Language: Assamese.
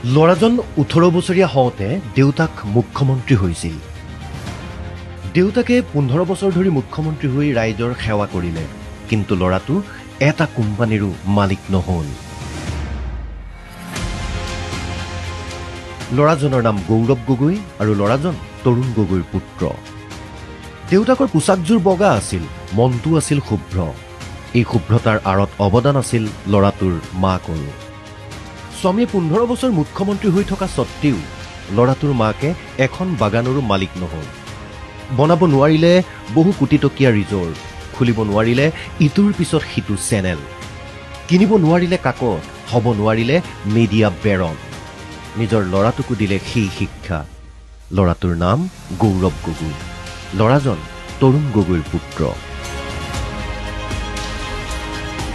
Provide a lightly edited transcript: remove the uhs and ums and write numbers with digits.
ল'ৰাজন 18 বছৰীয়া হওঁতে দেউতাক মুখ্যমন্ত্ৰী হৈছিল। দেউতাকে 15 বছৰ ধৰি মুখ্যমন্ত্ৰী হৈ ৰাইজৰ সেৱা কৰিলে, কিন্তু ল'ৰাটো এটা কোম্পানীৰো মালিক নহ'ল। ল'ৰাজনৰ নাম গৌৰৱ গগৈ আৰু ল'ৰাজন তৰুণ গগৈৰ পুত্ৰ। দেউতাকৰ পোছাকযোৰ বগা আছিল, মনটো আছিল শুভ্ৰ। এই শুভ্ৰতাৰ আঁৰত অৱদান আছিল ল'ৰাটোৰ মাকৰো। স্বামীয়ে 15 বছৰ মুখ্যমন্ত্ৰী হৈ থকা স্বত্তেও ল'ৰাটোৰ মাকে এখন বাগানৰো মালিক নহ'ল। বনাব নোৱাৰিলে বহু কোটি টকীয়া ৰিজৰ্ট, খুলিব নোৱাৰিলে ইটোৰ পিছত সিটো চেনেল, কিনিব নোৱাৰিলে কাকত, হ'ব নোৱাৰিলে মিডিয়া বেৰন। নিজৰ ল'ৰাটোকো দিলে সেই শিক্ষা। ল'ৰাটোৰ নাম গৌৰৱ গগৈ, ল'ৰাজন তৰুণ গগৈৰ পুত্ৰ।